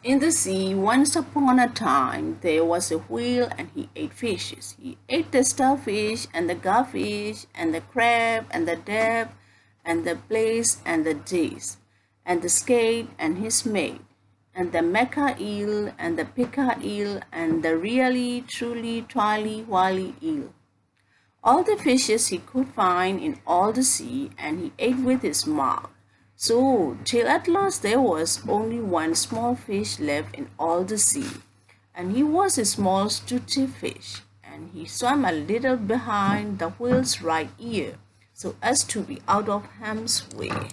In the sea, once upon a time, there was a whale and he ate fishes. He ate the starfish and the garfish and the crab and the dab and the plaice and the dace and the skate and his mate and the mecha eel and the pica eel and the really, truly, twily, wily eel. All the fishes he could find in all the sea, and he ate with his mouth. So, till at last there was only one small fish left in all the sea, and he was a small stutty fish, and he swam a little behind the whale's right ear, so as to be out of harm's way.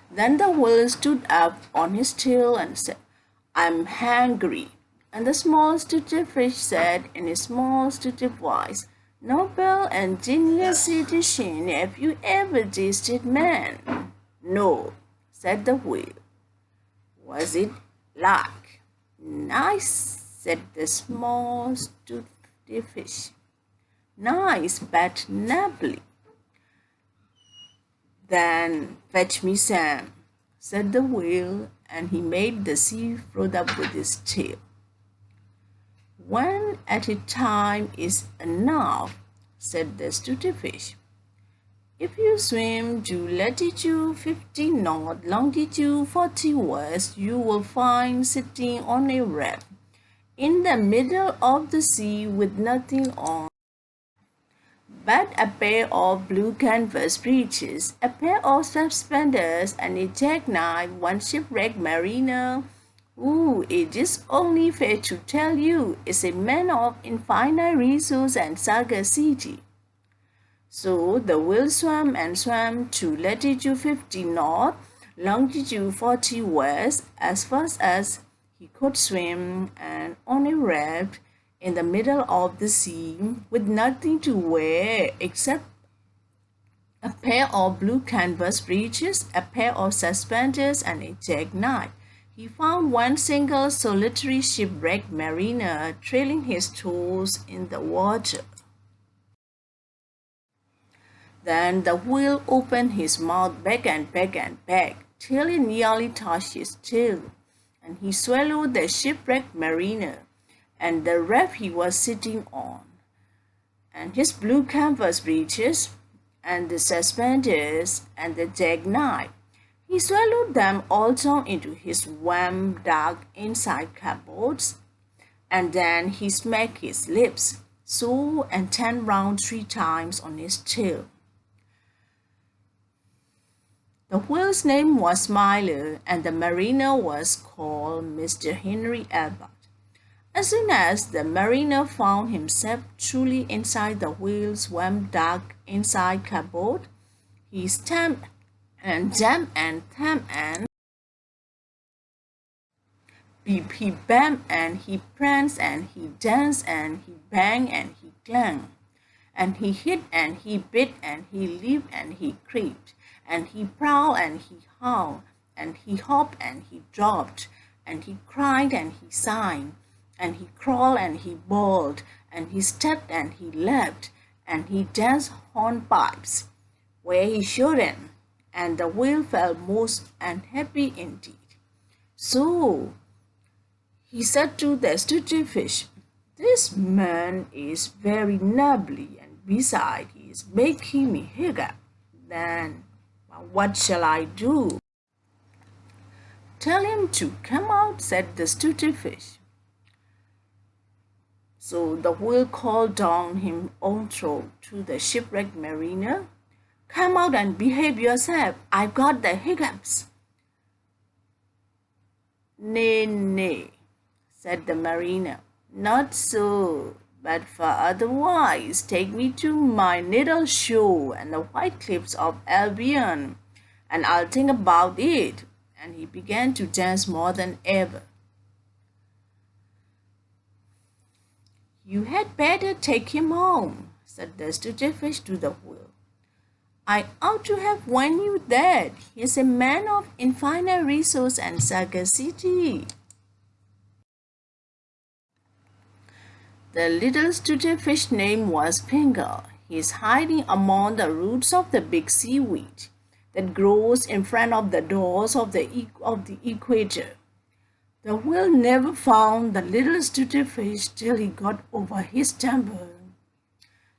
Then the whale stood up on his tail and said, "I'm hungry." And the small stupid fish said in his small stupid voice, "Noble and genius citizen, have you ever tasted man?" "No," said the whale. "Was it like?" "Nice," said the small stupid fish. "Nice, but nubbly." "Then fetch me some," said the whale, and he made the sea float up with his tail. "One at a time is enough," said the stupid fish. "If you swim to latitude 50 north, longitude 40 west, you will find sitting on a raft in the middle of the sea with nothing on but a pair of blue canvas breeches, a pair of suspenders, and a jackknife, one shipwrecked mariner who, it is only fair to tell you, is a man of infinite resource and sagacity." So the whale swam and swam to latitude 50 north, longitude 40 west, as fast as he could swim, and on a raft in the middle of the sea with nothing to wear except a pair of blue canvas breeches, a pair of suspenders, and a jackknife. He found one single solitary shipwrecked mariner trailing his toes in the water. Then the whale opened his mouth back and back and back till it nearly touched his tail, and he swallowed the shipwrecked mariner and the raft he was sitting on, and his blue canvas breeches, and the suspenders, and the jackknife. He swallowed them all down into his warm, dark inside cupboards, and then he smacked his lips so and turned round 3 times on his tail. The whale's name was Smiler, and the mariner was called Mr. Henry Albert. As soon as the mariner found himself truly inside the whale's warm, dark inside cupboard, he stamped and jumped and thumped and beep he bam, and he pranced and he danced and he banged and he clanged, and he hit and he bit and he leaped and he creeped, and he prowled and he howled, and he hopped and he dropped, and he cried and he sighed, and he crawled and he bawled, and he stepped and he leapt, and he danced hornpipes where he shouldn't, and the whale felt most unhappy indeed. So he said to the stupid fish, "This man is very nubbly, and besides, he is making me hiccup. Then what shall I do?" "Tell him to come out," said the stupid fish. So the whale called down his own throat to the shipwrecked mariner, "Come out and behave yourself. I've got the hiccups." "Nay, nay," said the mariner, "not so, but for otherwise take me to my natal shore and the white cliffs of Albion, and I'll think about it." And he began to dance more than ever. "You had better take him home," said the stupid fish to the whale. "I ought to have warned you that he's a man of infinite resource and sagacity." The little stupid fish name was Pingle. He is hiding among the roots of the big seaweed. that grows in front of the doors of the equator. The whale never found the little stutty fish till he got over his temper,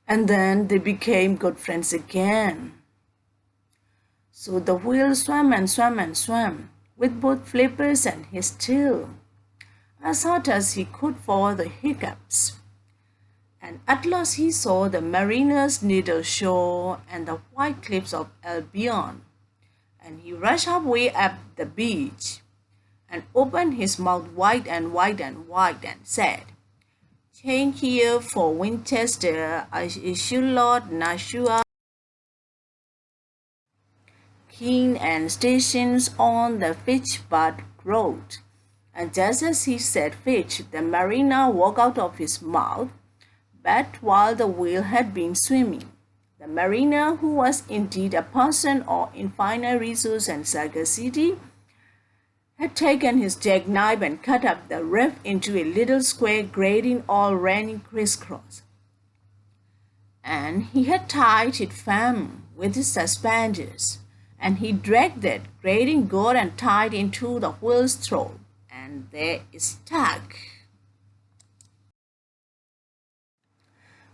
and then they became good friends again. So the whale swam and swam and swam, with both flippers and his tail, as hard as he could for the hiccups. And at last he saw the mariner's needle shore and the white cliffs of Albion. And he rushed halfway up the beach and opened his mouth wide and wide and wide and said, "Change here for Winchester, I should Lord Nashua, King and stations on the Fitchburg Road." And just as he said Fitch, the mariner walked out of his mouth, but while the whale had been swimming. The mariner, who was indeed a person of infinite resource and sagacity, had taken his jackknife and cut up the reef into a little square grating all running crisscross. And he had tied it firm with his suspenders, and he dragged that grating gourd and tied into the whale's throat, and there it stuck.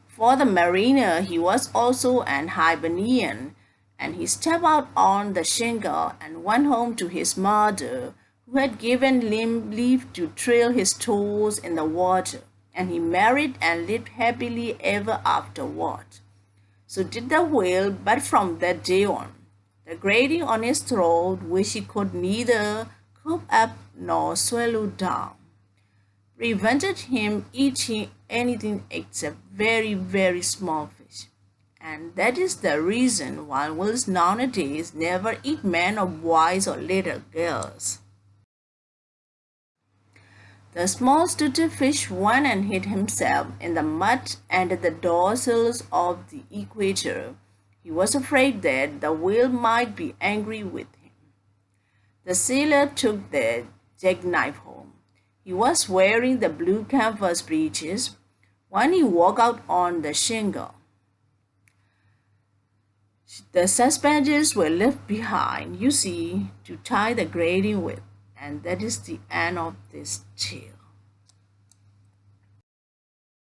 For the mariner, he was also an Hibernian, and he stepped out on the shingle and went home to his mother, who had given him leave to trail his toes in the water, and he married and lived happily ever afterward. So did the whale, but from that day on, the grating on his throat, which he could neither coop up nor swallow down, prevented him eating anything except very, very small fish. And that is the reason why whales nowadays never eat men or boys or little girls. The small stutty fish went and hid himself in the mud under the dorsals of the equator. He was afraid that the whale might be angry with him. The sailor took the jackknife home. He was wearing the blue canvas breeches when he walked out on the shingle. The suspenders were left behind, you see, to tie the grating with. And that is the end of this tale.